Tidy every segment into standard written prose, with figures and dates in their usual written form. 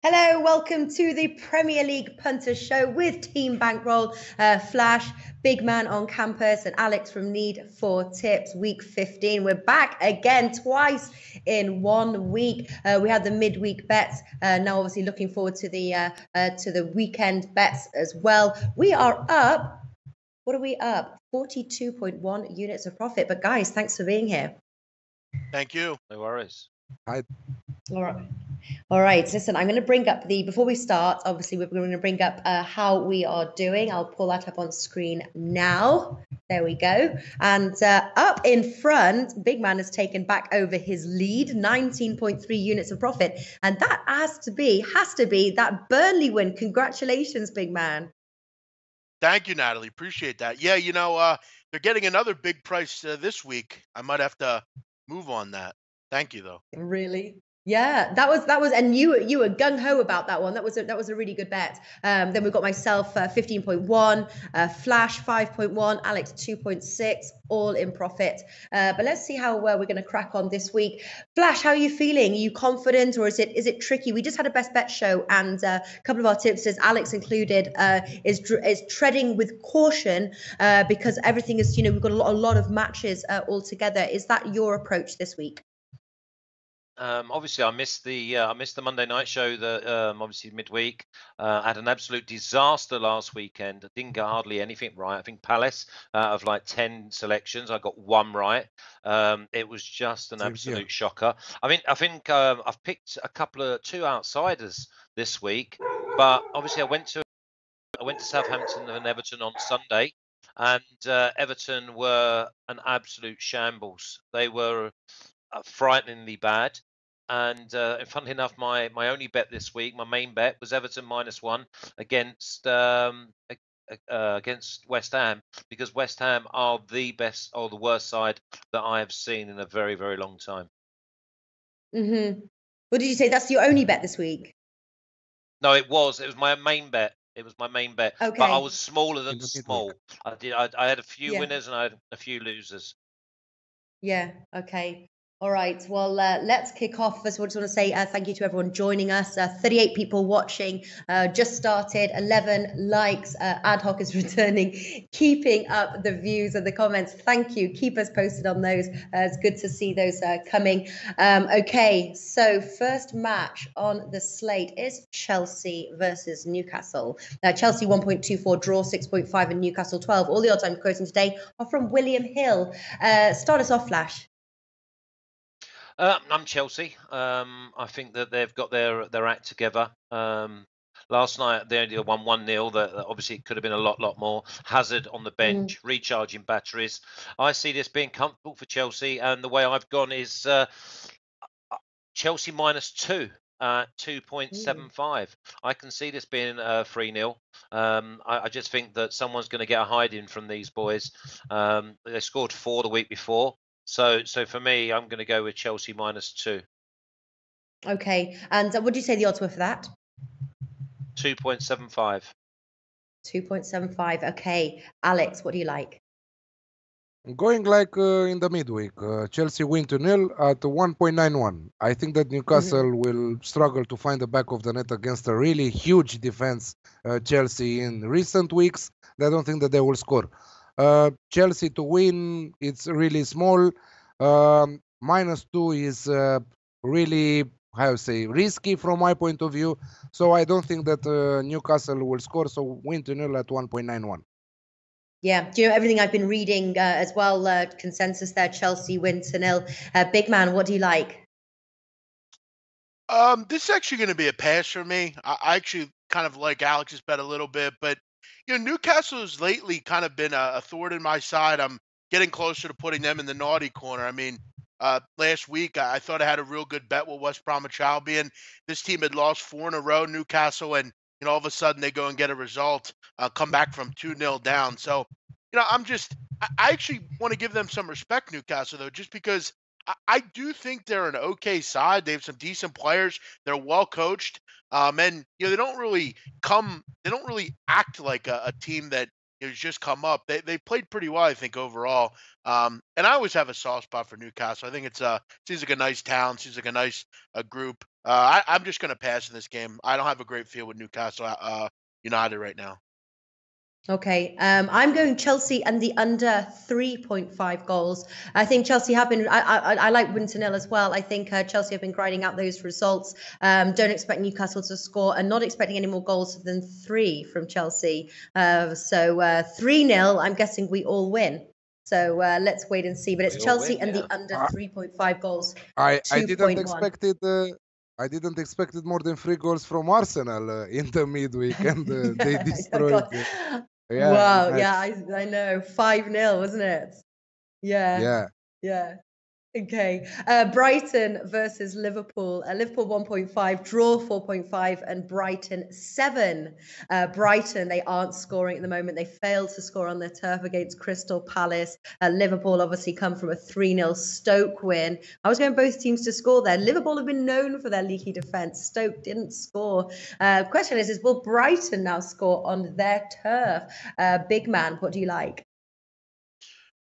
Hello, welcome to the Premier League Punters show with Team Bankroll, Flash, Big Man on campus, and Alex from Need for Tips. Week 15, we're back again twice in 1 week. We had the midweek bets. Now, obviously, looking forward to the weekend bets as well. We are up. What are we up? 42.1 units of profit. But guys, thanks for being here. Thank you. No worries. All right. All right. Listen, I'm going to bring up before we start, obviously, we're going to bring up how we are doing. I'll pull that up on screen now. There we go. And up in front, Big Man has taken back over his lead, 19.3 units of profit. And that has to be that Burnley win. Congratulations, Big Man. Thank you, Natalie. Appreciate that. Yeah, they're getting another big price this week. I might have to move on that. Thank you, though. Really? Yeah, that was, and you were gung ho about that one. That was a really good bet. Then we've got myself 15.1, Flash 5.1, Alex 2.6, all in profit. But let's see how we're going to crack on this week. Flash, how are you feeling? Are you confident, or is it tricky? We just had a best bet show, and a couple of our tipsters, Alex included, is treading with caution because everything is, we've got a lot of matches all together. Is that your approach this week? Obviously, I missed the Monday night show. Obviously midweek. I had an absolute disaster last weekend. I didn't get hardly anything right. I think Palace of like 10 selections, I got one right. It was just an absolute shocker. I think I've picked two outsiders this week, but obviously I went to Southampton and Everton on Sunday, and Everton were an absolute shambles. They were frighteningly bad. And funnily enough, my only bet this week, my main bet, was Everton -1 against West Ham, because West Ham are the best or the worst side that I have seen in a very, very long time. What did you say? That's your only bet this week? No, it was my main bet. It was my main bet. Okay. But I was smaller than small. I had a few winners and I had a few losers. Yeah. Okay. All right. Well, let's kick off. First of all, I just want to say thank you to everyone joining us. 38 people watching. Just started. 11 likes. Ad hoc is returning. Keeping up the views and the comments. Thank you. Keep us posted on those. It's good to see those coming. Okay. So first match on the slate is Chelsea versus Newcastle. Chelsea 1.24, draw 6.5, and Newcastle 12. All the odds I'm quoting today are from William Hill. Start us off, Flash. I'm Chelsea. I think that they've got their act together. Last night they only won 1-0. That obviously it could have been a lot more. Hazard on the bench, recharging batteries. I see this being comfortable for Chelsea, and the way I've gone is Chelsea -2. 2.75. I can see this being 3-0. I just think that someone's going to get a hiding from these boys. They scored 4 the week before. So for me, I'm going to go with Chelsea -2. Okay. And what do you say the odds were for that? 2.75. 2.75. Okay. Alex, what do you like? Going like in the midweek, Chelsea win 2-0 at 1.91. I think that Newcastle will struggle to find the back of the net against a really huge defense, Chelsea, in recent weeks. I don't think that they will score. Chelsea to win, it's really small. -2 is really, risky from my point of view. So I don't think that Newcastle will score. So win 2-0 at 1.91. Yeah, do you know everything I've been reading as well? Consensus there: Chelsea win 2-0. Big Man, what do you like? This is actually going to be a pass for me. I actually kind of like Alex's bet a little bit, but Newcastle has lately kind of been a thorn in my side. I'm getting closer to putting them in the naughty corner. I mean, last week I thought I had a real good bet with West Bromwich Albion. This team had lost 4 in a row, Newcastle, and all of a sudden they go and get a result, come back from 2-0 down. So, I actually want to give them some respect, Newcastle, though, just because I do think they're an okay side. They have some decent players. They're well coached. And they don't really act like a team that has just come up. They played pretty well, I think, overall. And I always have a soft spot for Newcastle. I think it seems like a nice town, seems like a nice group. I'm just going to pass in this game. I don't have a great feel with Newcastle United right now. Okay, I'm going Chelsea and the under 3.5 goals. I think Chelsea have been. I like win to nil as well. I think Chelsea have been grinding out those results. Don't expect Newcastle to score, and not expecting any more goals than 3 from Chelsea. So 3-0. I'm guessing we all win. So let's wait and see. But it's Chelsea and the under 3.5 goals. I didn't expect it. I didn't expect it more than 3 goals from Arsenal in the midweek, and they destroyed it. Yeah, wow, yeah, I know. 5-0, wasn't it? Yeah. Okay. Brighton versus Liverpool. Liverpool 1.5, draw 4.5, and Brighton 7. Brighton, they aren't scoring at the moment. They failed to score on their turf against Crystal Palace. Liverpool obviously come from a 3-0 Stoke win. I was going both teams to score there. Liverpool have been known for their leaky defence. Stoke didn't score. Question is will Brighton now score on their turf? Big man, what do you like?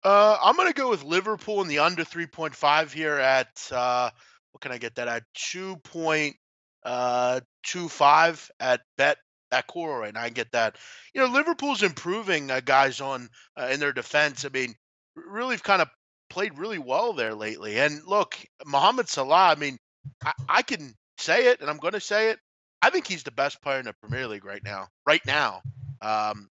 I'm going to go with Liverpool in the under 3.5 here at, what can I get that at? 2.25 at bet at Coral right now. I can get that. Liverpool's improving guys on in their defense. I mean, really kind of played really well there lately. And look, Mohamed Salah, I mean, I can say it, and I'm going to say it. I think he's the best player in the Premier League right now. Right now.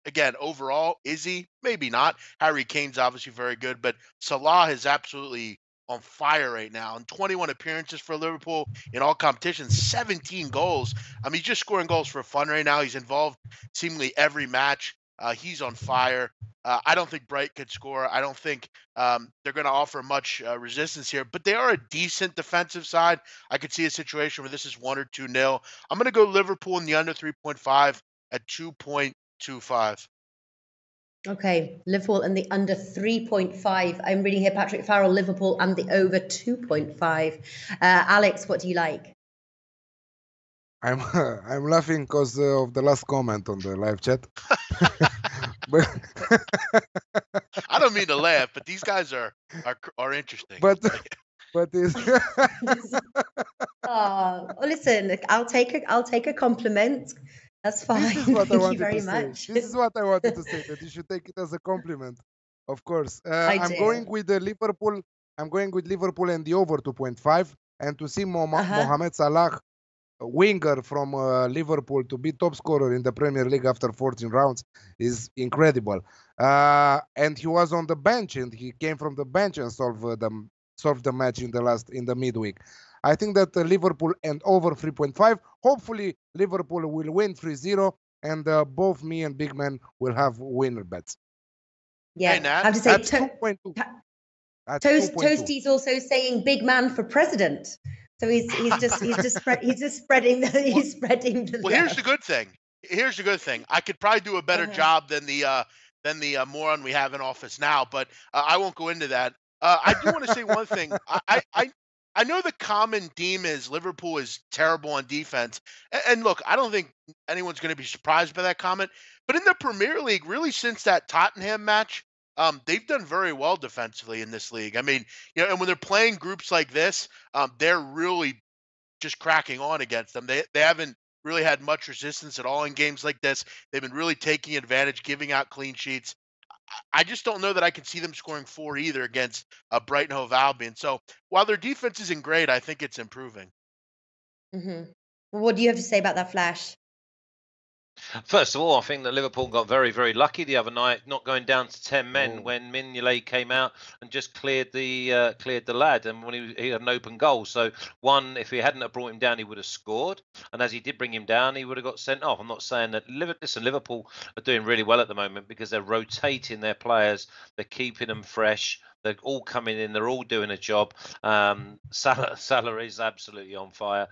Again, overall, is he? Maybe not. Harry Kane's obviously very good, but Salah is absolutely on fire right now. And 21 appearances for Liverpool in all competitions, 17 goals. I mean, he's just scoring goals for fun right now. He's involved seemingly every match. He's on fire. I don't think Bright could score. I don't think they're going to offer much resistance here, but they are a decent defensive side. I could see a situation where this is 1 or 2-0. I'm going to go Liverpool in the under 3.5 at 2.25. Okay, Liverpool and the under 3.5. I'm reading here Patrick Farrell, Liverpool and the over 2.5. Alex, what do you like? I'm laughing because of the last comment on the live chat. But I don't mean to laugh, but these guys are interesting. But it's listen, I'll take a compliment. That's fine. This is what Thank I wanted you very to much. say. This is what I wanted to say, that you should take it as a compliment, of course. I'm do. going with the Liverpool. I'm going with Liverpool and the over 2.5, and to see Mohamed Salah, a winger from Liverpool, to be top scorer in the Premier League after 14 rounds is incredible. And he was on the bench, and he came from the bench and solved the match in the midweek. I think that Liverpool and over 3.5. Hopefully, Liverpool will win 3-0, and both me and Big Man will have winner bets. Yeah, hey, Nat, I have to say, 2.2. Toasty's also saying "big man for president." So he's just spreading the. Well, here's the good thing. I could probably do a better job than the moron we have in office now, but I won't go into that. I do want to say one thing. I know the common theme is Liverpool is terrible on defense. And look, I don't think anyone's going to be surprised by that comment. But in the Premier League, really since that Tottenham match, they've done very well defensively in this league. I mean, and when they're playing groups like this, they're really just cracking on against them. They haven't really had much resistance at all in games like this. They've been really taking advantage, giving out clean sheets. I just don't know that I can see them scoring 4 either against Brighton Hove Albion. So while their defense isn't great, I think it's improving. Well, what do you have to say about that, Flash? First of all, I think that Liverpool got very, very lucky the other night, not going down to 10 men when Mignolet came out and just cleared the lad, and when he had an open goal. So one, if he hadn't have brought him down, he would have scored, and as he did bring him down, he would have got sent off. I'm not saying that. Liverpool are doing really well at the moment because they're rotating their players, they're keeping them fresh. They're all coming in. They're all doing a job. Salah is absolutely on fire.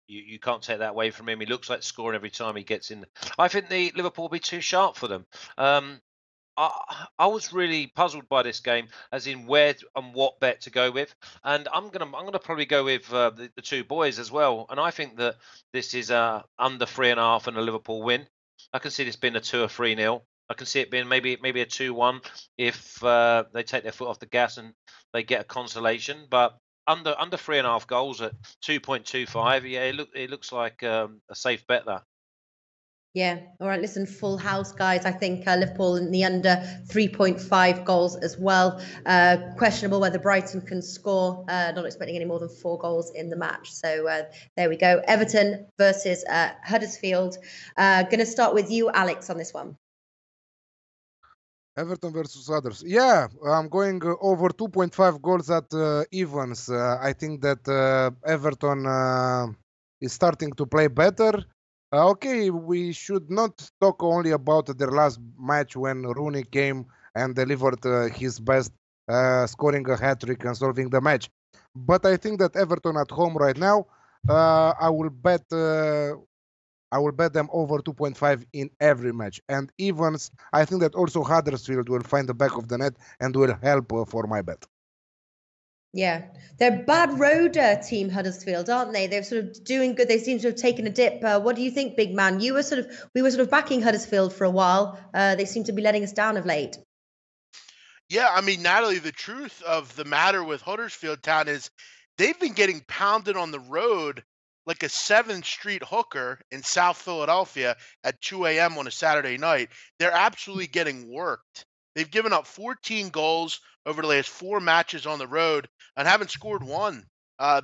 You can't take that away from him. He looks like scoring every time he gets in. I think the Liverpool will be too sharp for them. I was really puzzled by this game, as in where and what bet to go with, and I'm gonna probably go with the 2 boys as well. And I think that this is under 3.5 and a Liverpool win. I can see this being a 2 or 3-0. I can see it being maybe a 2-1 if they take their foot off the gas and they get a consolation. But under 3.5 goals at 2.25. Yeah, it looks like a safe bet there. Yeah. All right. Listen, full house, guys. I think Liverpool in the under 3.5 goals as well. Questionable whether Brighton can score. Not expecting any more than 4 goals in the match. So there we go. Everton versus Huddersfield. Going to start with you, Alex, on this one. Everton versus others. Yeah, I'm going over 2.5 goals at evens. I think that Everton is starting to play better. Okay, we should not talk only about their last match when Rooney came and delivered his best, scoring a hat-trick and solving the match. But I think that Everton at home right now, I will bet them over 2.5 in every match. And evens, I think that also Huddersfield will find the back of the net and will help for my bet. Yeah, they're a bad road team, Huddersfield, aren't they? They're sort of doing good. They seem to have taken a dip. What do you think, big man? We were sort of backing Huddersfield for a while. They seem to be letting us down of late. Yeah, I mean, Natalie, the truth of the matter with Huddersfield Town is they've been getting pounded on the road like a 7th Street hooker in South Philadelphia at 2 a.m. on a Saturday night. They're absolutely getting worked. They've given up 14 goals over the last 4 matches on the road and haven't scored one.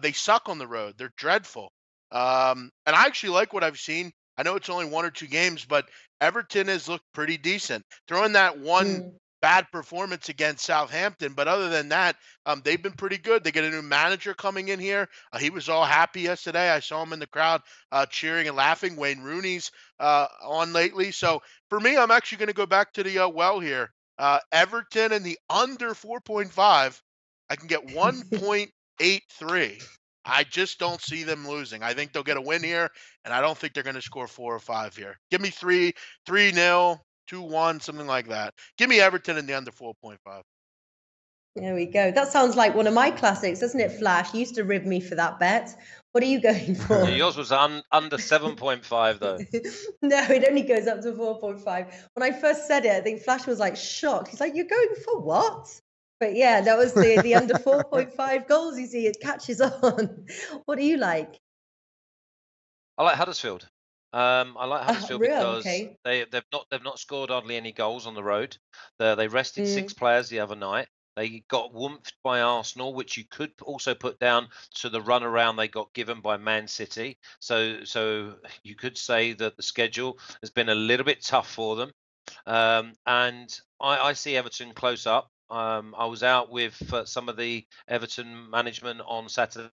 They suck on the road. They're dreadful. And I actually like what I've seen. I know it's only 1 or 2 games, but Everton has looked pretty decent. Throwing that one bad performance against Southampton, but other than that, they've been pretty good. They get a new manager coming in here. He was all happy yesterday. I saw him in the crowd cheering and laughing. Wayne Rooney's on lately. So for me, I'm actually going to go back to the well here. Everton in the under 4.5. I can get 1.83. I just don't see them losing. I think they'll get a win here, and I don't think they're going to score 4 or 5 here. Give me 3-0. 2-1, something like that. Give me Everton in the under 4.5. There we go. That sounds like one of my classics, doesn't it, Flash? You used to rib me for that bet. What are you going for? Yeah, yours was under 7.5 though. No, it only goes up to 4.5. When I first said it, I think Flash was like shocked. He's like, "You're going for what?" But yeah, that was the under 4.5 goals. You see, it catches on. What do you like? I like Huddersfield. I like Huddersfield because Okay. they've not scored hardly any goals on the road. They rested 6 players the other night. They got whomped by Arsenal, which you could also put down to the run around they got given by Man City. So you could say that the schedule has been a little bit tough for them. And I see Everton close up. I was out with some of the Everton management on Saturday.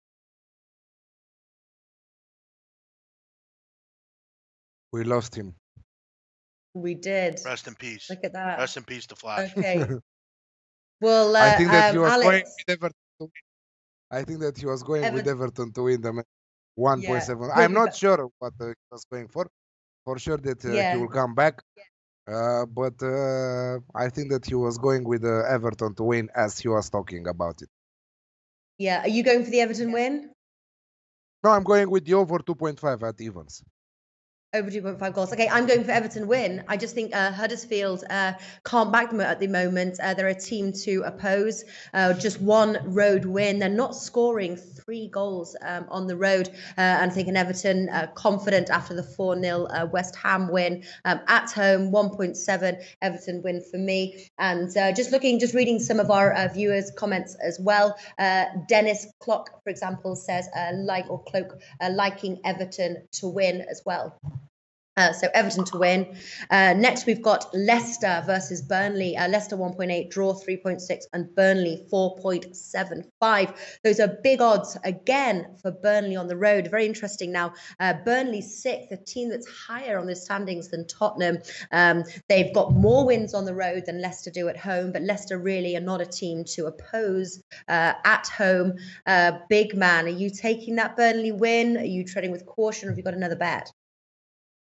We lost him. We did. Rest in peace. Look at that. Rest in peace to Flash. Okay. Well, I think that he was going Alex. with Everton to win. I think that he was going with Everton. Everton to win the match. 1.7. Yeah. I'm not sure what he was going for. For sure that Yeah. he will come back. But I think that he was going with Everton to win as he was talking about it. Yeah. Are you going for the Everton win? No, I'm going with the over 2.5 at evens. Over 2.5 goals. Okay, I'm going for Everton win. I just think Huddersfield can't back them at the moment. They're a team to oppose. Just 1 road win. They're not scoring 3 goals on the road. And I think Everton confident after the 4-0 West Ham win at home. 1.7 Everton win for me. And just reading some of our viewers' comments as well. Dennis Clock, for example, says liking Everton to win as well. So Everton to win. Next, we've got Leicester versus Burnley. Leicester 1.8, draw 3.6, and Burnley 4.75. Those are big odds again for Burnley on the road. Very interesting now. Burnley's 6th, a team that's higher on the standings than Tottenham. They've got more wins on the road than Leicester do at home, but Leicester really are not a team to oppose at home. Big man, are you taking that Burnley win? Are you treading with caution, or have you got another bet?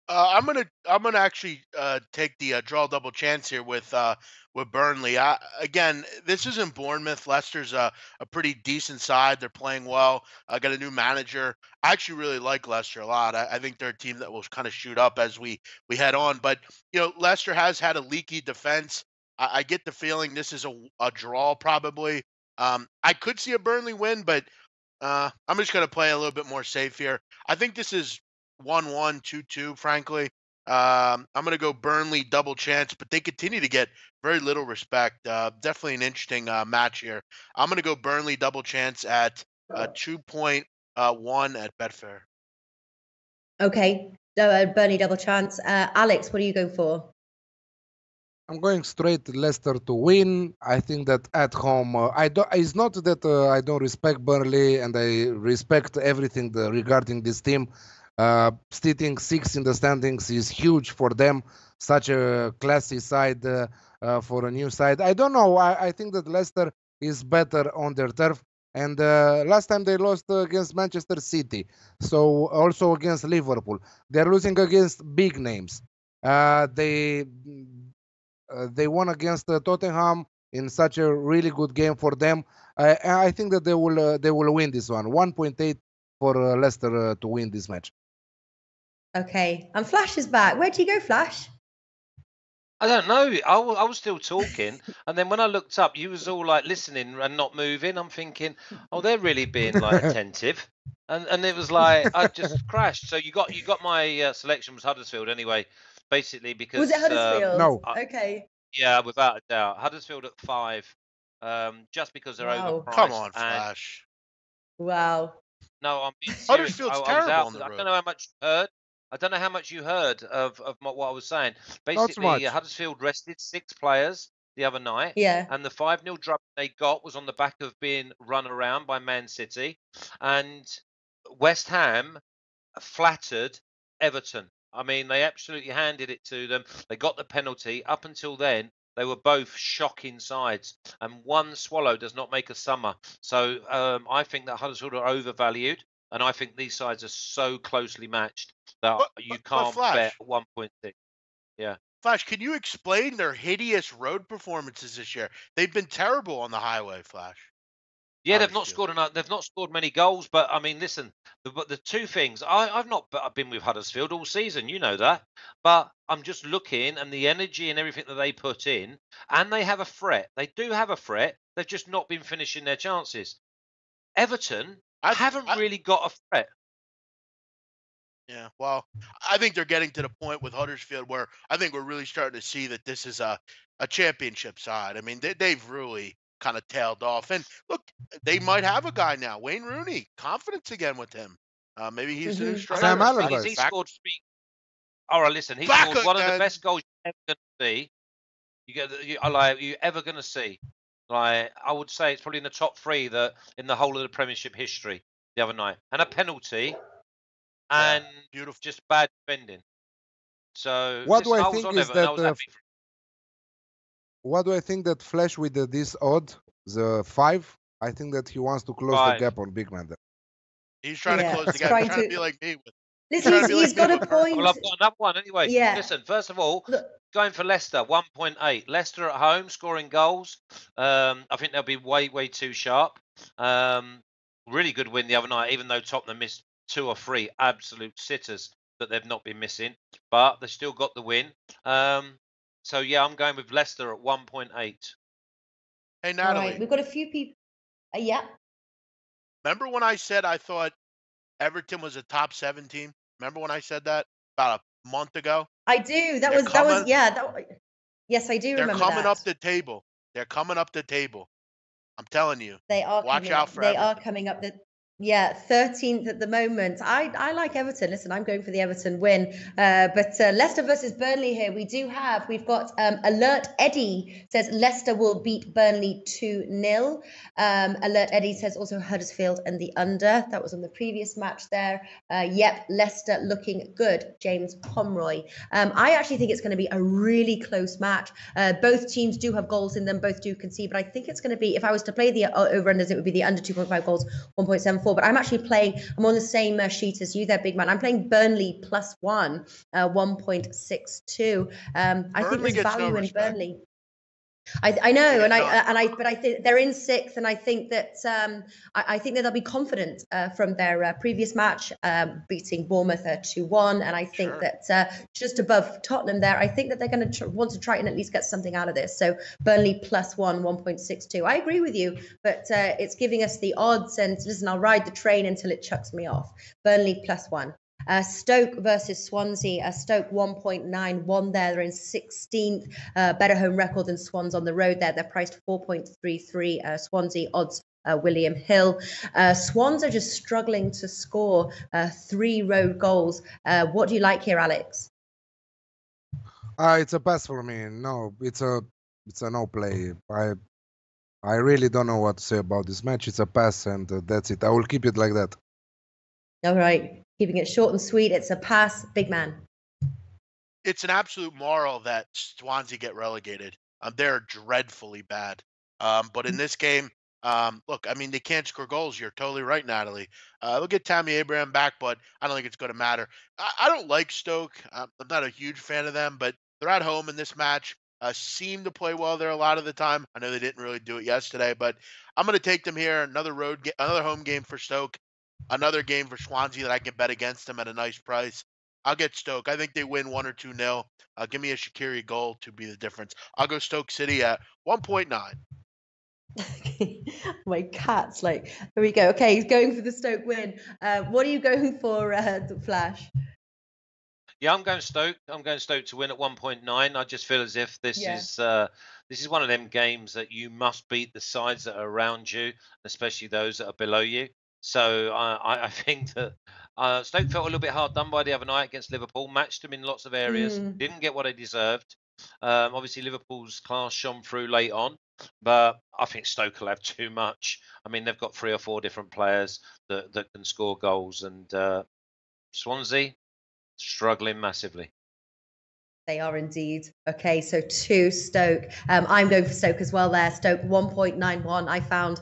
I'm gonna actually take the draw double chance here with Burnley. Again, this isn't Bournemouth. Leicester's a pretty decent side. They're playing well. Got a new manager. I actually really like Leicester a lot. I think they're a team that will kind of shoot up as we head on. But Leicester has had a leaky defense. I get the feeling this is a draw probably. I could see a Burnley win, but I'm just going to play a little bit more safe here. I think this is 1-1, 2-2, frankly. I'm going to go Burnley double chance, but they continue to get very little respect. Definitely an interesting match here. I'm going to go Burnley double chance at 2.1 at Betfair. Okay, Burnley double chance. Alex, what are you going for? I'm going straight Leicester to win. I think that at home, it's not that I don't respect Burnley and I respect everything regarding this team. Sitting 6th in the standings is huge for them. Such a classy side for a new side. I don't know. I think that Leicester is better on their turf. And last time they lost against Manchester City, so also against Liverpool. They're losing against big names. They won against Tottenham in such a really good game for them. I think that they will win this one. 1.8 for Leicester to win this match. Okay, and Flash is back. Where do you go, Flash? I don't know. I was still talking, and then when I looked up, you was all like listening and not moving. I'm thinking, oh, they're really being like attentive, and it was like I just crashed. So you got my selection was Huddersfield anyway, basically because Was it Huddersfield? No. Okay. Yeah, without a doubt, Huddersfield at 5, just because they're Wow. overpriced. Come on, and Flash. Wow. no, I'm being serious. Huddersfield's I was terrible out. on the I road. don't know how much you heard. I don't know how much you heard of what I was saying. Not so Basically, much. Huddersfield rested 6 players the other night, Yeah. and the 5-0 drop they got was on the back of being run around by Man City, and West Ham flattered Everton. I mean, they absolutely handed it to them. They got the penalty. Up until then, they were both shocking sides, and one swallow does not make a summer. So I think that Huddersfield are overvalued, and I think these sides are so closely matched that you can't bet Flash, 1.6. Yeah. Flash, can you explain their hideous road performances this year? They've been terrible on the highway, Flash. Yeah, they've not Huddersfield. scored enough. They've not scored many goals, but I mean, listen, the two things. I've not been with Huddersfield all season, you know that. But I'm just looking and the energy and everything that they put in, and they have a threat. They do have a threat. They've just not been finishing their chances. Everton haven't really got a threat. Yeah, well, I think they're getting to the point with Huddersfield where I think we're really starting to see that this is a championship side. I mean, they've really kind of tailed off. And look, they might have a guy now, Wayne Rooney. Confidence again with him. Maybe he's the new striker. Sam The thing is, Allardyce. he scored 3. All right, listen, he Back scored one of the again. best goals you're ever going to see. You're ever going to see. Like, I would say it's probably in the top 3 in the whole of the Premiership history the other night, and a penalty, and beautiful. just bad defending. So What listen, do I I was think on is Everton. I that was happy. what do I think that Flash with this odd, the 5? I think that he wants to close the 5. gap on Big Man. He's trying to close the gap. trying He's trying to to- be like me. Listen, he's got a point. Well, I've got another one anyway. Yeah. Listen, first of all, Look, going for Leicester, 1.8. Leicester at home, scoring goals. I think they'll be way too sharp. Really good win the other night, even though Tottenham missed 2 or 3 absolute sitters that they've not been missing, but they still got the win. So yeah, I'm going with Leicester at 1.8. Hey, all Natalie. right, we've got a few people. Yeah. Remember when I said I thought Everton was a top 7 team? Remember when I said that about a month ago? I do. That They're was coming- yes, I do They're remember coming that. up the table. They're coming up the table. I'm telling you. They are Watch coming out up. for They Everton. are coming up 13th at the moment. I like Everton. Listen, I'm going for the Everton win. But Leicester versus Burnley here. We've got Alert Eddie says Leicester will beat Burnley 2-0. Alert Eddie says also Huddersfield and the under. That was on the previous match there. Yep, Leicester looking good. James Pomeroy. I actually think it's going to be a really close match. Both teams do have goals in them. Both do concede. But I think it's going to be, if I was to play the over-unders, it would be the under 2.5 goals, 1.74. But I'm actually I'm on the same sheet as you there, big man. I'm playing Burnley +1, 1.62. I think Burnley there's gets no value in respect. Burnley. I know, Yeah, but I think they're in sixth, and I think that I think that they'll be confident from their previous match, beating Bournemouth 2-1, and I think Sure. that just above Tottenham there, I think that they're going to want to try and at least get something out of this. So Burnley +1, 1.62. I agree with you, but it's giving us the odds. And listen, I'll ride the train until it chucks me off. Burnley +1. Stoke versus Swansea. Stoke 1.91 there. They're in 16th. Better home record than Swans on the road there. They're priced 4.33. Swansea odds. William Hill. Swans are just struggling to score 3 road goals. What do you like here, Alex? It's a pass for me. No, it's a no play. I really don't know what to say about this match. It's a pass, and that's it. I will keep it like that. All right, keeping it short and sweet. It's a pass, big man. It's an absolute moral that Swansea get relegated. They're dreadfully bad. But in this game, look, I mean, they can't score goals. You're totally right, Natalie. They'll get Tammy Abraham back, but I don't think it's going to matter. I don't like Stoke. I'm not a huge fan of them, but they're at home in this match. Seem to play well there a lot of the time. I know they didn't really do it yesterday, but I'm going to take them here. Another another home game for Stoke. Another game for Swansea that I can bet against them at a nice price. I'll get Stoke. I think they win 1 or 2-0. Give me a Shaqiri goal to be the difference. I'll go Stoke City at 1.9. My cat's like, here we go. Okay, he's going for the Stoke win. What are you going for, Flash? Yeah, I'm going Stoke. I'm going Stoke to win at 1.9. I just feel as if this is one of them games that you must beat the sides that are around you, especially those that are below you. So I think that Stoke felt a little bit hard done by the other night against Liverpool. Matched them in lots of areas. Didn't get what they deserved. Obviously, Liverpool's class shone through late on, but I think Stoke will have too much. I mean, they've got 3 or 4 different players that can score goals, and Swansea struggling massively. They are indeed. Okay, so 2 Stoke. I'm going for Stoke as well there. Stoke 1.91. I found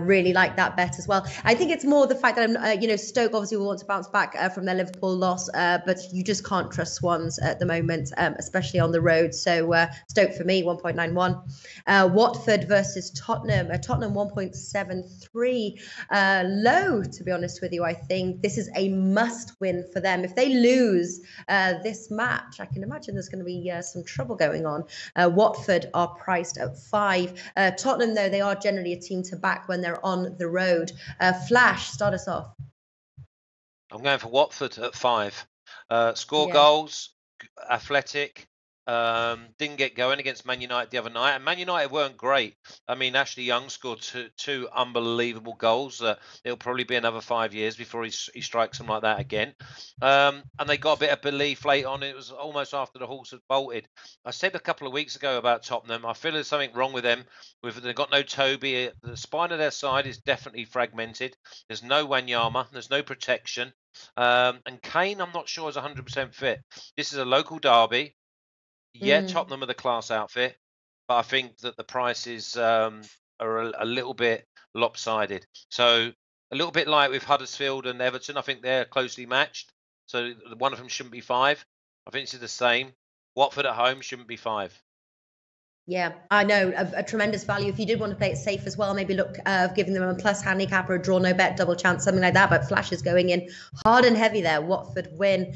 really like that bet as well. I think it's more the fact that I'm, Stoke obviously will want to bounce back from their Liverpool loss, but you just can't trust Swans at the moment, especially on the road. So Stoke for me, 1.91. Watford versus Tottenham. Tottenham 1.73. Low, to be honest with you. I think this is a must win for them. If they lose this match, I can imagine there's going to be some trouble going on. Watford are priced at 5. Tottenham, though, they are generally a team to back when they're on the road. Flash, start us off. I'm going for Watford at 5. Score goals, athletic. Didn't get going against Man United the other night, and Man United weren't great. I mean, Ashley Young scored two unbelievable goals. It'll probably be another 5 years before he strikes them like that again. And they got a bit of belief late on. It was almost after the horse had bolted. I said a couple of weeks ago about Tottenham, I feel there's something wrong with them. They've got no Toby. The spine of their side is definitely fragmented. There's no Wanyama. There's no protection. And Kane, I'm not sure is 100% fit. This is a local derby. Yeah, Tottenham are the class outfit, but I think that the prices are a little bit lopsided. So a little bit like with Huddersfield and Everton, I think they're closely matched. So one of them shouldn't be 5. I think this is the same. Watford at home shouldn't be 5. Yeah, I know, a tremendous value. If you did want to play it safe as well, maybe look giving them a plus handicap or a draw no bet, double chance, something like that. But Flash is going in hard and heavy there. Watford win.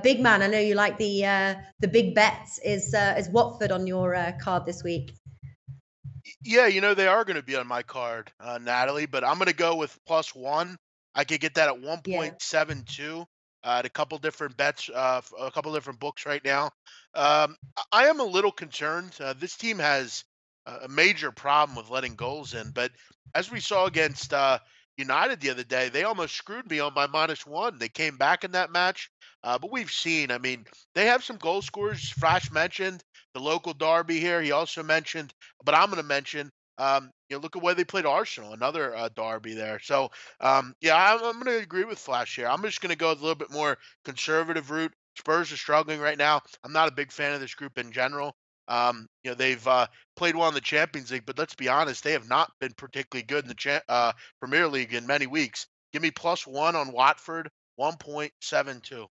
Big man, I know you like the big bets. Is Watford on your card this week? Yeah, they are going to be on my card, Natalie, but I'm going to go with +1. I could get that at 1.72 at a couple different bets, a couple different books right now. I am a little concerned. This team has a major problem with letting goals in, but as we saw against United the other day, they almost screwed me on my -1. They came back in that match, but we've seen, I mean, they have some goal scorers. Flash mentioned the local derby here. He also mentioned, but I'm going to mention, look at where they played Arsenal, another derby there. So, I'm going to agree with Flash here. I'm just going to go a little bit more conservative route. Spurs are struggling right now. I'm not a big fan of this group in general. They've played well in the Champions League, but let's be honest, they have not been particularly good in the Premier League in many weeks. Give me +1 on Watford, 1.72.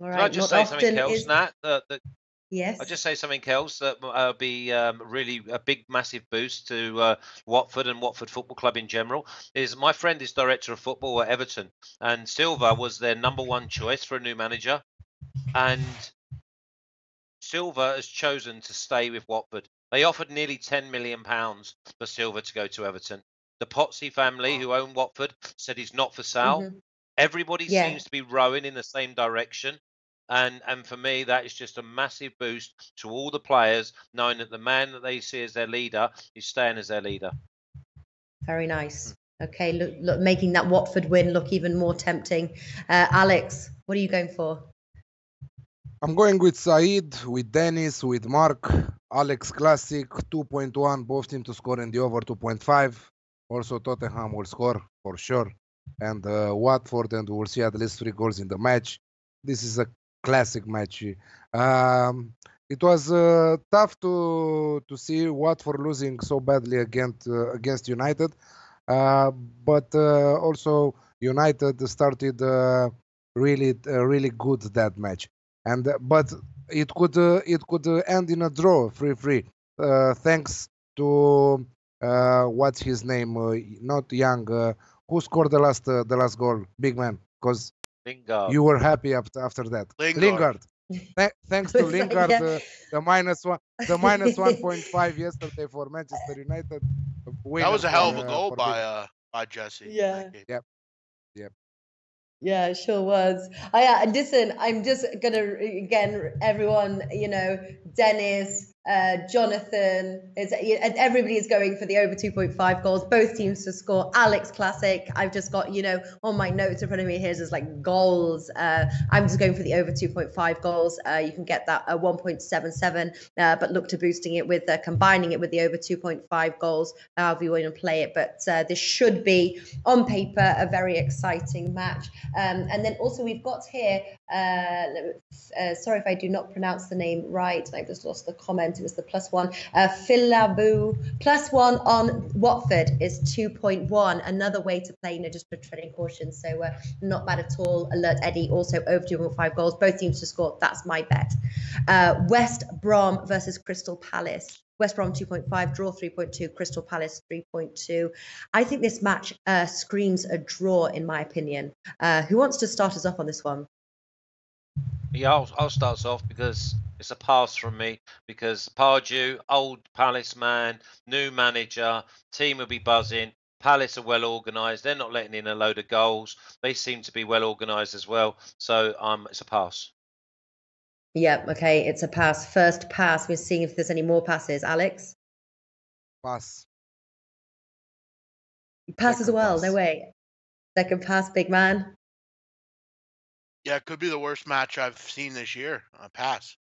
Can I just say something else, Nat? Yes. I'll just say something else that be really a big, massive boost to Watford and Watford Football Club in general. Is my friend is director of football at Everton, and Silva was their #1 choice for a new manager, and Silva has chosen to stay with Watford. They offered nearly £10 million for Silva to go to Everton. The Potsy family, who own Watford, said he's not for sale. Mhm. Everybody Yeah. seems to be rowing in the same direction. And for me, that is just a massive boost to all the players, knowing that the man that they see as their leader is staying as their leader. Very nice. Okay, look, making that Watford win look even more tempting. Alex, what are you going for? I'm going with Said, with Dennis, with Mark. Alex Classic, 2.1, both teams to score in the over 2.5. Also, Tottenham will score for sure. And Watford, and we'll see at least 3 goals in the match. This is a classic match. It was tough to see Watford losing so badly against United. But also United started really good that match, and but it could end in a draw, 3-3, thanks to what's his name? Not Young. Who scored the last goal? Big man, because Lingard. you were happy after that. Lingard. Thanks to Was that- Lingard, yeah. the minus 1.5 yesterday for Manchester United. That Winner was a hell of a for goal for Big. by Jesse. Yeah. Yep. Yep. Yeah, it sure was. Listen, I'm just gonna again, everyone, Dennis, Jonathan, everybody is going for the over 2.5 goals. Both teams to score. Alex Classic. I've just got on my notes in front of me here is like goals. I'm just going for the over 2.5 goals. You can get that at 1.77, but look to boosting it with combining it with the over 2.5 goals. However you want to play it, but this should be on paper a very exciting match. And then also we've got here, sorry if I do not pronounce the name right, I've just lost the comment, it was the +1, Philabu, +1 on Watford is 2.1, another way to play, just for treading caution, so not bad at all. Alert Eddie, also over 2.5 goals, both teams to score, that's my bet. West Brom versus Crystal Palace. West Brom 2.5, draw 3.2, Crystal Palace 3.2. I think this match screams a draw, in my opinion. Who wants to start us off on this one? Yeah, I'll start us off because it's a pass from me. Because Pardew, old Palace man, new manager, team will be buzzing. Palace are well organised. They're not letting in a load of goals. They seem to be well organised as well. So it's a pass. Yeah, okay, it's a pass. First pass. We're seeing if there's any more passes. Alex? Pass. Pass as Second well, pass. no way. Second pass, big man. Yeah, it could be the worst match I've seen this year. Pass.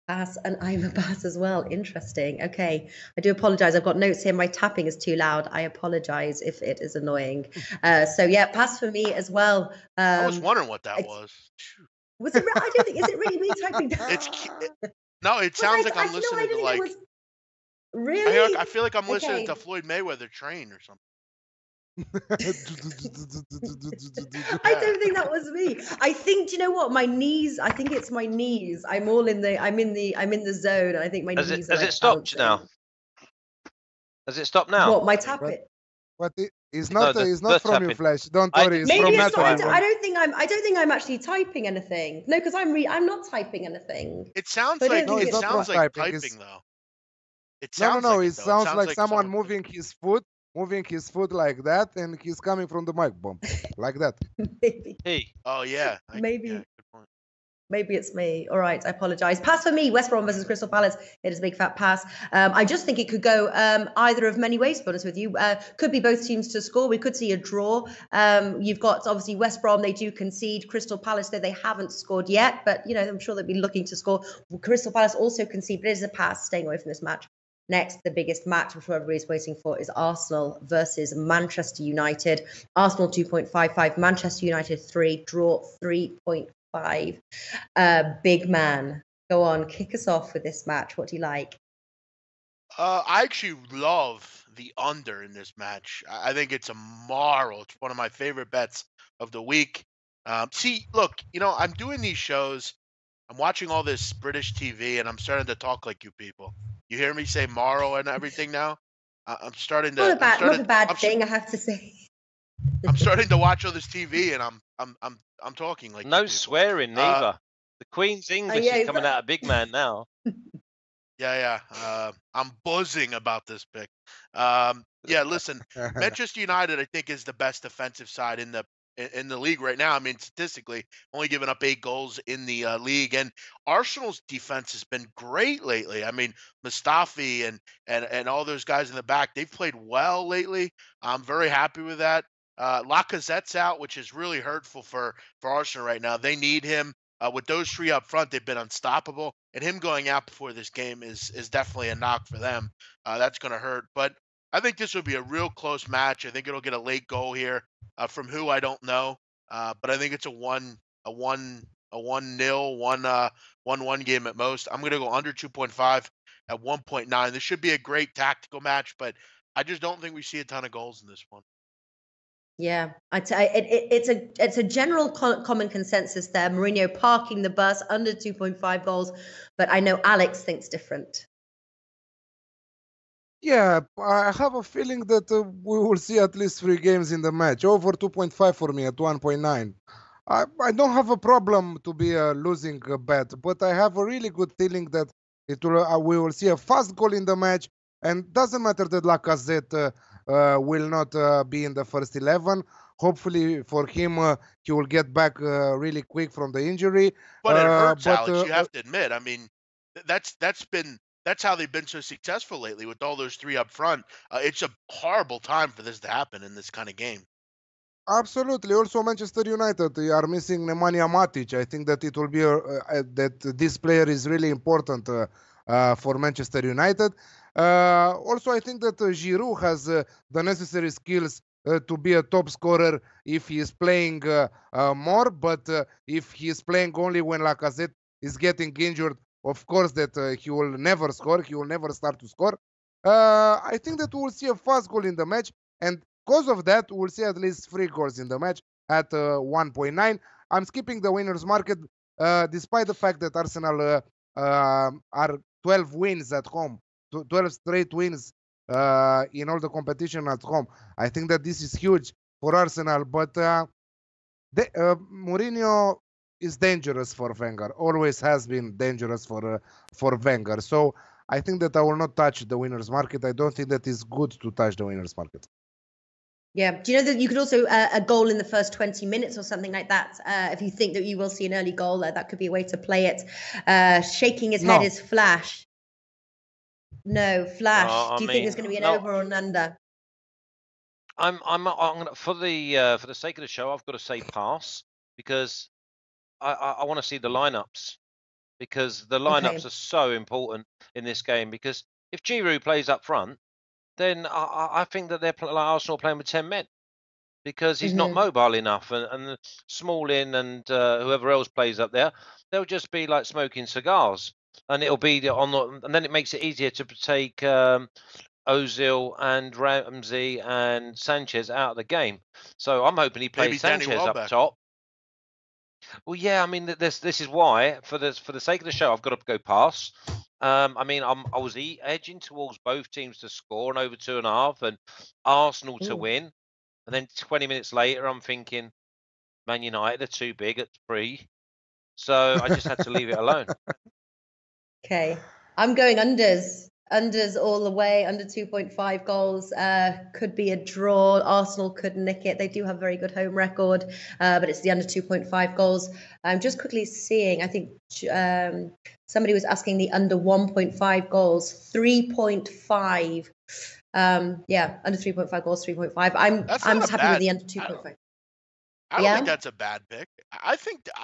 Pass, and I'm a pass as well. Interesting. Okay, I do apologize. I've got notes here. My tapping is too loud. I apologize if it is annoying. So yeah, pass for me as well. I was wondering what that was. Was it? I don't think. Is it really me typing? No, it sounds like I'm I listening to like. Really? I feel like I'm listening Okay. to Floyd Mayweather train or something. I don't think that was me. I think, do you know what? My knees. I think it's my knees. I'm in the zone. I think my knees. Has it stopped now? Has it stopped now? What, my tapping? But it's not. It's not from tapping. you, Flash. Don't worry. It's Maybe from it's not. Matt. I don't think I'm actually typing anything. No, because I'm not typing anything. It sounds So I like don't think it it's sounds from like typing. typing though. It No. sounds like It sounds like someone someone- moving his foot like that, and he's coming from the mic bomb like that. Maybe. Oh yeah. Maybe. Yeah, good point. Maybe it's me. All right, I apologise. Pass for me. West Brom versus Crystal Palace. It is a big fat pass. I just think it could go either of many ways, to be honest with you. Could be both teams to score. We could see a draw. You've got, obviously, West Brom, they do concede. Crystal Palace, though, they haven't scored yet. But, I'm sure they'll be looking to score. Crystal Palace also concede, but it is a pass, staying away from this match. Next, the biggest match, which everybody's waiting for, is Arsenal versus Manchester United. Arsenal 2.55, Manchester United 3, draw 3.5. Big man, go on, kick us off with this match. What do you like? I actually love the under in this match. I think it's a marvel. It's one of my favorite bets of the week. See, look, I'm doing these shows, I'm watching all this British TV, and I'm starting to talk like you people. You hear me say Morrow and everything now? I'm starting to. Not a bad thing, I have to say. I'm starting to watch all this TV, and I'm talking like you No people. swearing neither. The Queen's English yeah, is coming out of big man now. Yeah. I'm buzzing about this pick. Yeah, listen, Manchester United, I think, is the best defensive side in the league right now. I mean, statistically, only giving up 8 goals in the league, and Arsenal's defense has been great lately. I mean, Mustafi and all those guys in the back, they've played well lately. I'm very happy with that. Lacazette's out, which is really hurtful for Arsenal right now. They need him. With those 3 up front, they've been unstoppable, and him going out before this game is definitely a knock for them. That's going to hurt, but I think this will be a real close match. I think it'll get a late goal here from who I don't know, but I think it's a 1-0, 1-1 game at most. I'm going to go under 2.5 at 1.9. This should be a great tactical match, but I just don't think we see a ton of goals in this one. Yeah, it's a general common consensus there. Mourinho parking the bus under 2.5 goals, but I know Alex thinks different. Yeah, I have a feeling that we will see at least 3 games in the match. Over 2.5 for me at 1.9. I don't have a problem to be a losing bet, but I have a really good feeling that we will see a fast goal in the match, and doesn't matter that Lacazette will not be in the first 11. Hopefully for him, he will get back really quick from the injury. But it hurts, Alex. You have to admit. I mean, that's how they've been so successful lately with all those 3 up front. It's a horrible time for this to happen in this kind of game. Absolutely. Also, Manchester United are missing Nemanja Matic. I think that it will be that this player is really important for Manchester United. Also, I think that Giroud has the necessary skills to be a top scorer if he is playing more. But if he is playing only when Lacazette is getting injured, of course that he will never score. He will never start to score. I think that we will see a fast goal in the match, and because of that, we'll see at least 3 goals in the match at 1.9. I'm skipping the winners market, despite the fact that Arsenal are 12 wins at home, 12 straight wins in all the competition at home. I think that this is huge for Arsenal, but Mourinho is dangerous for Wenger. Always has been dangerous for Wenger. So I think that I will not touch the winners market. I don't think that it's good to touch the winners market. Yeah. Do you know that you could also a goal in the first 20 minutes or something like that? If you think that you will see an early goal, that could be a way to play it. Shaking his head is Flash. No, Flash. Do you think there's going to be an over or an under? I'm gonna, for the sake of the show, I've got to say pass, because I want to see the lineups, because the lineups are so important in this game. Because if Giroud plays up front, then I think that they're like Arsenal playing with 10 men, because he's not mobile enough, and Smalling and whoever else plays up there, they'll just be like smoking cigars, and it'll be and then it makes it easier to take Ozil and Ramsey and Sanchez out of the game. So I'm hoping he plays Sanchez up top. Well, yeah, I mean, this is why, for the sake of the show, I've got to go pass. I mean, I was edging towards both teams to score and over 2.5, and Arsenal to win. And then 20 minutes later, I'm thinking Man United are too big at 3. So I just had to leave it alone. Okay. I'm going unders. Unders all the way, under 2.5 goals. Could be a draw. Arsenal could nick it. They do have a very good home record, but it's the under 2.5 goals. I'm just quickly seeing, I think somebody was asking the under 1.5 goals, 3.5. Yeah, under 3.5 goals, 3.5. I'm just happy with the under 2.5. I don't think that's a bad pick. I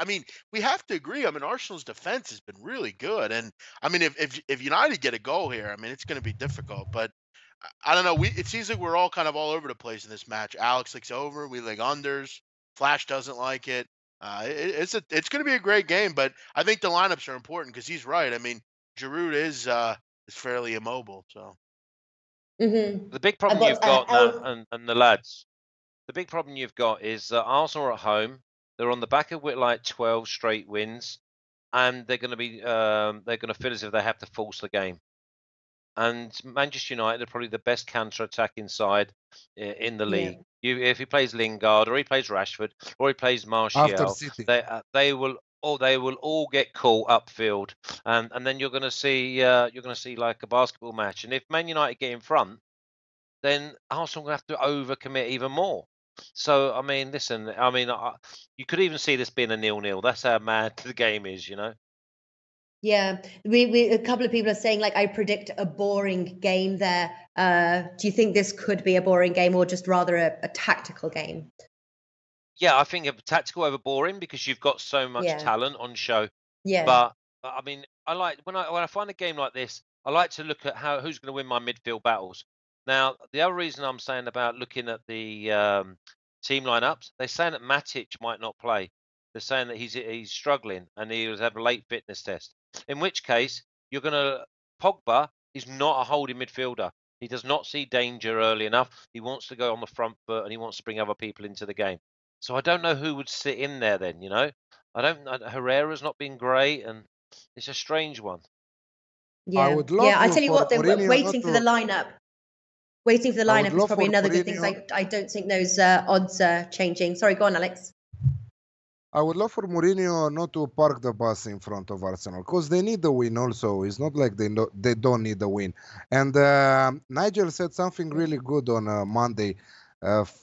mean, we have to agree. I mean, Arsenal's defense has been really good, and I mean, if United get a goal here, I mean, it's going to be difficult. But I don't know. It seems like we're all kind of all over the place in this match. Alex likes over. We like unders. Flash doesn't like it. It's going to be a great game, but I think the lineups are important, because he's right. I mean, Giroud is fairly immobile. So the big problem you've got now, and the lads. The big problem you've got is that Arsenal are at home. They're on the back of like 12 straight wins. and they're going to feel as if they have to force the game. And Manchester United are probably the best counter-attacking side in the Yeah. league. If he plays Lingard or he plays Rashford or he plays After Martial, City. they will all get caught upfield, and then you're going to see like a basketball match. And if Man United get in front, then Arsenal will have to overcommit even more. So I mean, listen, I mean, you could even see this being a 0-0. That's how mad the game is, you know. Yeah, we a couple of people are saying like I predict a boring game there. Do you think this could be a boring game or just rather a tactical game? Yeah, I think a tactical over boring because you've got so much Yeah, talent on show. yeah, But I mean, I like when I find a game like this, I like to look at who's going to win my midfield battles. Now, the other reason I'm saying about looking at the team lineups, they're saying that Matic might not play. They're saying that he's struggling and he was have a late fitness test. In which case, you're going to Pogba is not a holding midfielder. He does not see danger early enough. He wants to go on the front foot and he wants to bring other people into the game. So I don't know who would sit in there then. You know, Herrera's not been great, and it's a strange one. I yeah, would yeah. love I tell you for what, then Mourinho not waiting for the to. lineup. Waiting for the I would lineup is love probably for another good thing Mourinho. because I don't think those odds are changing. Sorry, go on, Alex. I would love for Mourinho not to park the bus in front of Arsenal because they need the win also. It's not like they don't need the win. And Nigel said something really good on Monday.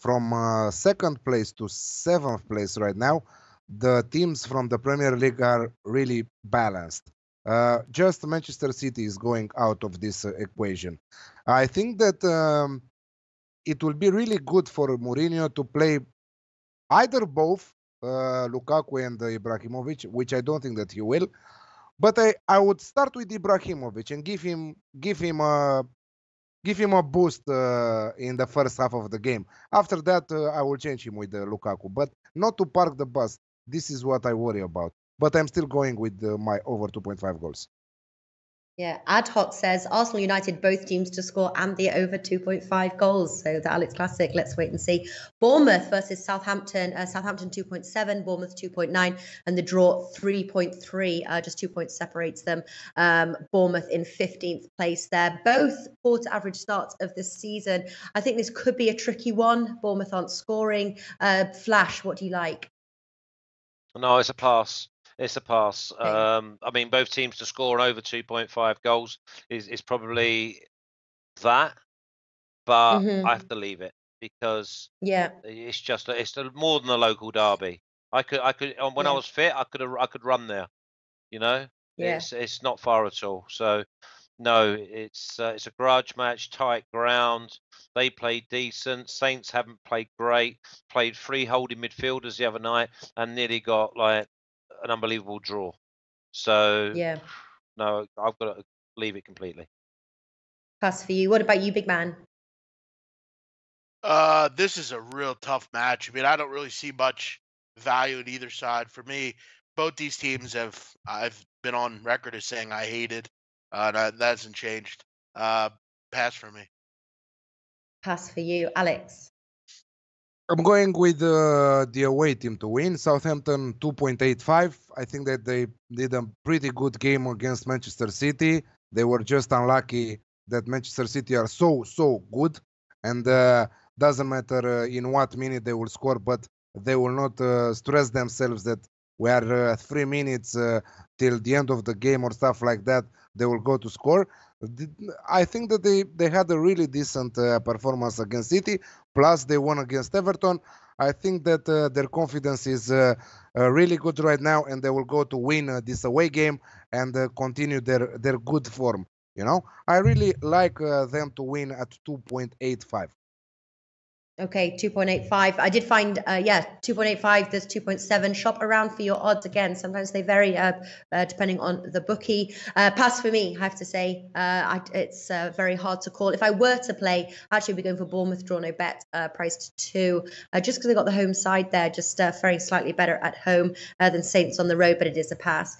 From second place to seventh place right now, the teams from the Premier League are really balanced. Just Manchester City is going out of this equation. I think that it will be really good for Mourinho to play either both Lukaku and Ibrahimovic, which I don't think that he will. But I would start with Ibrahimovic and give him a boost in the first half of the game. After that, I will change him with Lukaku, but not to park the bus. This is what I worry about. But I'm still going with my over 2.5 goals. Yeah, Ad Hoc says Arsenal United, both teams to score and the over 2.5 goals. So the Alex Classic, let's wait and see. Bournemouth versus Southampton. Southampton 2.7, Bournemouth 2.9, and the draw 3.3. Just 2 points separates them. Bournemouth in 15th place there. Both quarter average starts of the season. I think this could be a tricky one. Bournemouth aren't scoring. Flash, what do you like? No, it's a pass. It's a pass. Okay. I mean, both teams to score over 2.5 goals is probably that, but I have to leave it because Yeah, it's more than a local derby. I could when I yeah, was fit, I could run there. You know, yeah. it's not far at all. So no, it's a grudge match, tight ground. They played decent. Saints haven't played great. Played 3 holding midfielders the other night and nearly got like an unbelievable draw. So Yeah. no, I've got to leave it completely. Pass for you. What about you, big man? This is a real tough match. I mean, I don't really see much value in either side. For me, both these teams I've been on record as saying I hated. That hasn't changed. Pass for me. Pass for you, Alex. I'm going with the away team to win. Southampton 2.85. I think that they did a pretty good game against Manchester City. They were just unlucky that Manchester City are so good, and doesn't matter in what minute they will score, but they will not stress themselves that we are 3 minutes till the end of the game or stuff like that. They will go to score. I think that they had a really decent performance against City. Plus, they won against Everton. I think that their confidence is really good right now, and they will go to win this away game and continue their good form. You know, I really like them to win at 2.85. Okay, 2.85. I did find, 2.85. There's 2.7. Shop around for your odds again. Sometimes they vary depending on the bookie. Pass for me, I have to say. It's very hard to call. If I were to play, actually, we're going for Bournemouth draw no bet, priced 2, just because they got the home side there, just faring slightly better at home than Saints on the road, but it is a pass.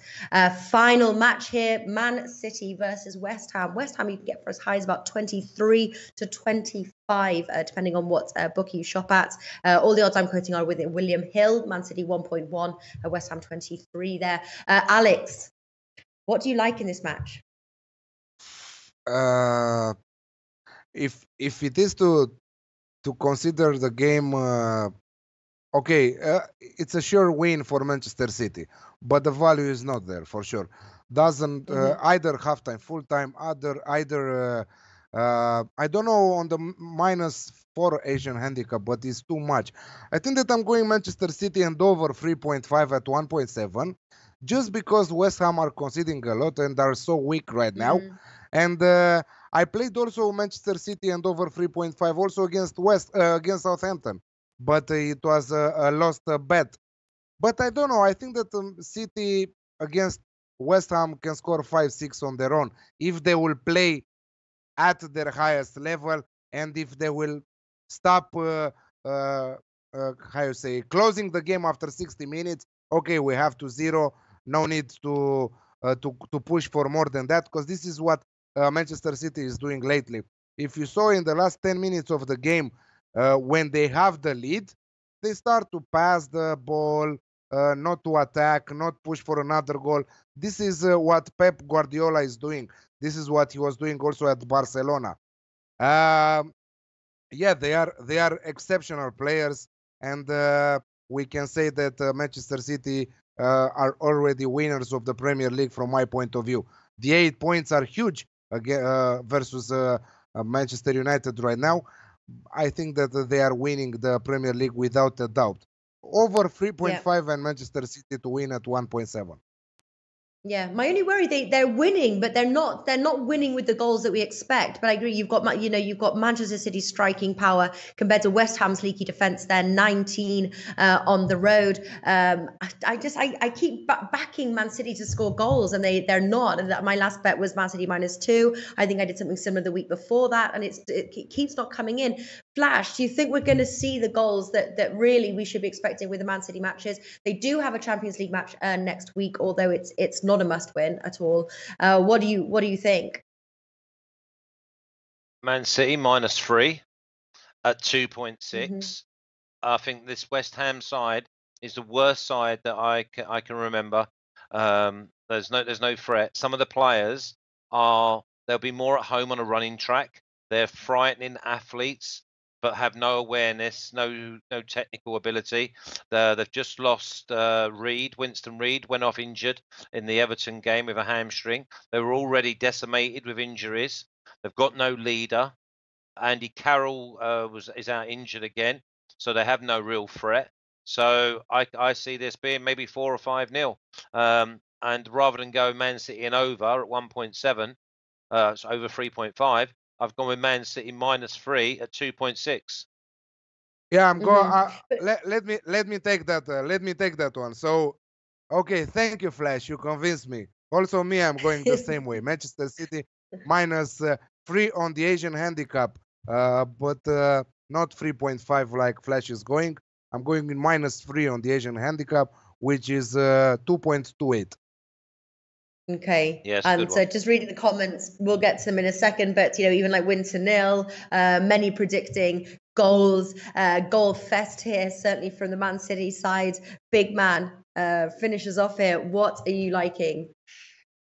Final match here: Man City versus West Ham. West Ham you can get for as high as about 23 to 25. depending on what bookie you shop at. All the odds I'm quoting are with William Hill, Man City 1.1, West Ham 23 there. Alex, what do you like in this match? If it is to consider the game, okay, it's a sure win for Manchester City, but the value is not there for sure. Doesn't either halftime, full time, either. I don't know on the -4 Asian handicap, but it's too much. I think that I'm going Manchester City and over 3.5 at 1.7, just because West Ham are conceding a lot and are so weak right now. And I played also Manchester City and over 3.5 also against Southampton, but it was a lost bet. But I don't know. I think that City against West Ham can score 5-6 on their own if they will play at their highest level, and if they will stop how you say, closing the game after 60 minutes. Okay, we have to zero. No need to push for more than that, because this is what Manchester City is doing lately. If you saw in the last 10 minutes of the game, when they have the lead, they start to pass the ball, not to attack, not push for another goal. This is what Pep Guardiola is doing. This is what he was doing also at Barcelona. Yeah, they are exceptional players, and we can say that Manchester City are already winners of the Premier League from my point of view. The 8 points are huge versus Manchester United right now. I think that they are winning the Premier League without a doubt. Over 3.5 and Manchester City to win at 1.7. Yeah, my only worry, they're winning, but they're not winning with the goals that we expect. But I agree, you've got Manchester City's striking power compared to West Ham's leaky defense. They're 19 on the road. I keep backing Man City to score goals, and they're not. And my last bet was Man City -2. I think I did something similar the week before that, and it keeps not coming in. Flash, do you think we're going to see the goals that really we should be expecting with the Man City matches? They do have a Champions League match next week, although it's not a must-win at all. What do you think? Man City -3 at 2.6. I think this West Ham side is the worst side that I can remember. There's no threat. Some of the players they'll be more at home on a running track. They're frightening athletes, but have no awareness, no technical ability. They've just lost Winston Reid went off injured in the Everton game with a hamstring. They were already decimated with injuries. They've got no leader. Andy Carroll is out injured again, so they have no real threat. So I see this being maybe 4 or 5-0. And rather than go Man City and over at 1.7, so over 3.5, I've gone with Man City -3 at 2.6. Yeah, I'm going. Let me take that. Let me take that one. So, okay, thank you, Flash. You convinced me. Also, me, I'm going the same way. Manchester City -3 on the Asian handicap, but not 3.5 like Flash is going. I'm going in -3 on the Asian handicap, which is 2.28. Okay. Yes, so just reading the comments, we'll get to them in a second, but even like win to nil, many predicting goals, goal fest here, certainly from the Man City side. Big man finishes off here. What are you liking?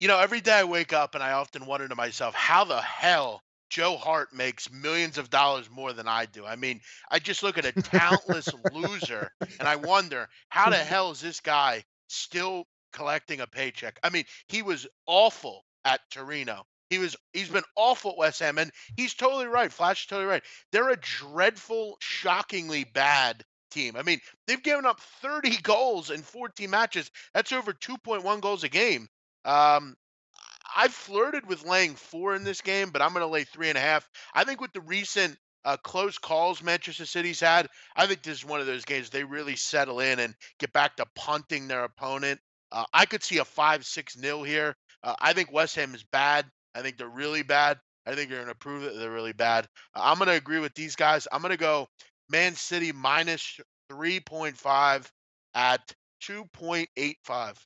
Every day I wake up and I often wonder to myself, how the hell Joe Hart makes millions of dollars more than I do. I mean, I just look at a talentless loser and I wonder, how the hell is this guy still collecting a paycheck? I mean, he was awful at Torino. He's been awful at West Ham, and he's totally right. Flash is totally right. They're a dreadful, shockingly bad team. I mean, they've given up 30 goals in 14 matches. That's over 2.1 goals a game. I flirted with laying 4 in this game, but I'm going to lay 3.5. I think with the recent close calls Manchester City's had, I think this is one of those games they really settle in and get back to punting their opponent. I could see a 5-6-0 here. I think West Ham is bad. I think they're really bad. I think they're going to prove that they're really bad. I'm going to agree with these guys. I'm going to go Man City -3.5 at 2.85.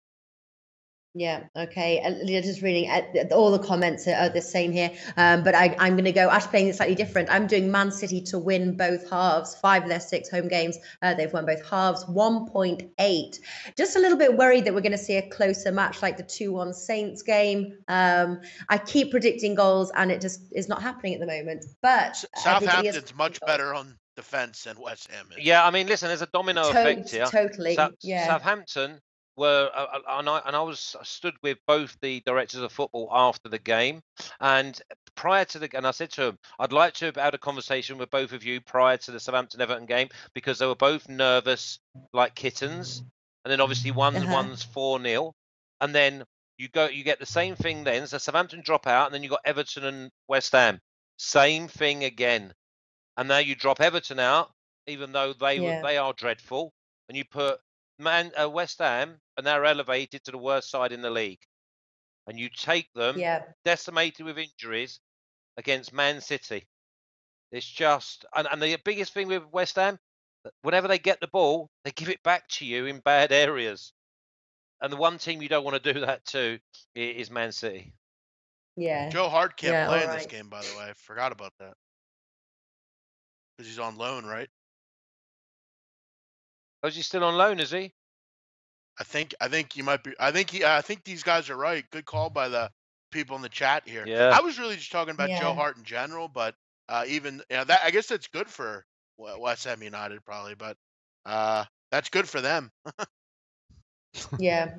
Yeah, okay. Just reading all the comments are the same here. But I'm going to go, actually playing it slightly different. I'm doing Man City to win both halves, 5 of their 6 home games. They've won both halves, 1.8. Just a little bit worried that we're going to see a closer match like the 2-1 Saints game. I keep predicting goals and it just is not happening at the moment. But Southampton's much better on defense than West Ham is. Yeah, I mean, listen, there's a domino effect here. Totally, yeah. Southampton were, and I stood with both the directors of football after the game, and prior to and I said to them, I'd like to have had a conversation with both of you prior to the Southampton Everton game because they were both nervous like kittens, and then obviously one's 4-0, and then you get the same thing then. So Southampton drop out, and then you got Everton and West Ham, same thing again, and now you drop Everton out, even though they are dreadful, and you put West Ham, and they're elevated to the worst side in the league, and you take them decimated with injuries against Man City. It's just and the biggest thing with West Ham, whenever they get the ball, they give it back to you in bad areas, and the one team you don't want to do that to is Man City. Yeah. Joe Hart can't play in this game, by the way. I forgot about that. Because he's on loan, right? Oh, is he still on loan? Is he? I think you might be. I think these guys are right. Good call by the people in the chat here. Yeah. I was really just talking about Joe Hart in general, but even that I guess that's good for West Ham United probably, but that's good for them. Yeah.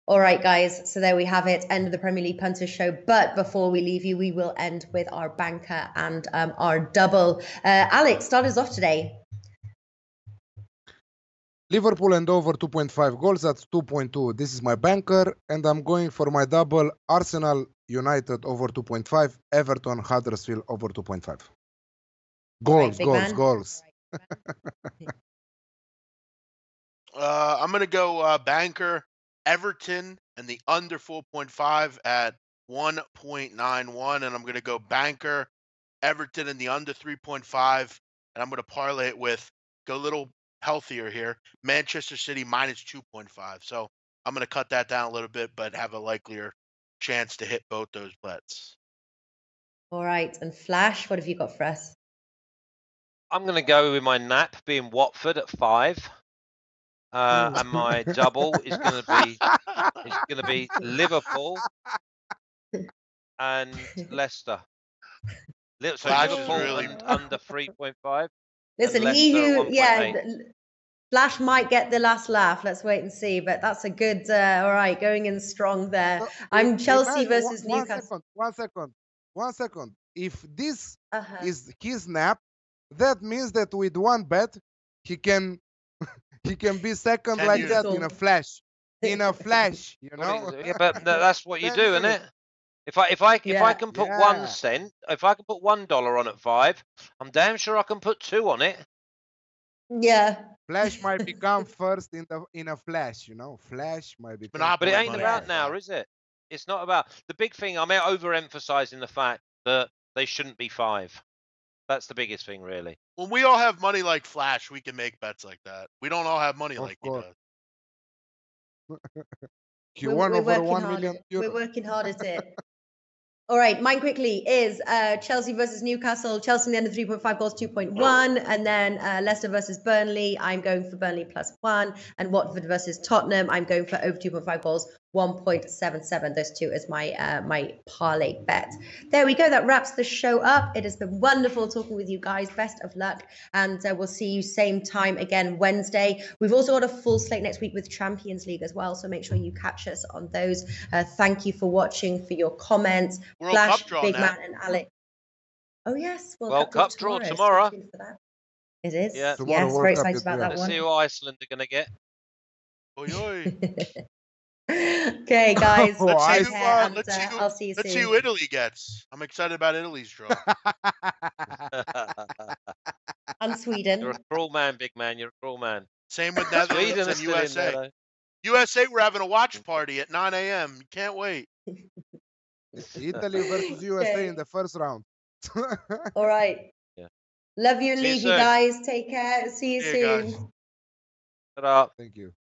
All right, guys. So there we have it. End of the Premier League Punters show. But before we leave you, we will end with our banker and our double. Alex, start us off today. Liverpool and over 2.5 goals at 2.2. This is my banker, and I'm going for my double. Arsenal United over 2.5. Everton Huddersfield over 2.5. Goals. I'm gonna go banker Everton and the under 4.5 at 1.91, and I'm gonna go banker Everton and the under 3.5, and I'm gonna parlay it with go a little healthier here. Manchester City minus 2.5. So I'm going to cut that down a little bit, but have a likelier chance to hit both those bets. All right. And Flash, what have you got for us? I'm going to go with my nap being Watford at 5. And my double is going to be Liverpool and Leicester. So Liverpool and under 3.5. Listen, Flash might get the last laugh. Let's wait and see. But that's a good, all right, going in strong there. I'm Chelsea versus Newcastle. One second. If this is his nap, that means that with one bet, he can be second like that in a flash. In a flash, you know. Yeah, but that's what you do, isn't it? If I can put 1 cent, if I can put $1 on at 5, I'm damn sure I can put 2 on it. Yeah. Flash might become first in a flash, you know. Flash might become. But it ain't about now, is it? It's not about the big thing. I'm overemphasizing the fact that they shouldn't be 5. That's the biggest thing, really. When we all have money like Flash, we can make bets like that. We don't all have money like he does. We're working hard at it. All right, mine quickly is Chelsea versus Newcastle. Chelsea in the end of 3.5 goals, 2.1. And then Leicester versus Burnley. I'm going for Burnley +1. And Watford versus Tottenham. I'm going for over 2.5 goals, 1.77. Those two as my parlay bet. There we go. That wraps the show up. It has been wonderful talking with you guys. Best of luck. And we'll see you same time again Wednesday. We've also got a full slate next week with Champions League as well. So make sure you catch us on those. Thank you for watching, for your comments. World Flash, Cup draw Big now. Man, and Alex. Oh yes, World Cup draw tomorrow. It is. Yeah. Yes, very excited about that Let's one. see who Iceland are going to get. Oy, oy. Okay, guys. I'll see you soon. Let's see who Italy gets. I'm excited about Italy's draw. And Sweden. You're a cruel man, big man. You're a cruel man. Same with Netherlands and USA. USA, we're having a watch party at 9 a.m. You can't wait. Italy versus USA in the first round. All right. Yeah. Love you and leave you guys. Take care. See you soon. Guys. Thank you.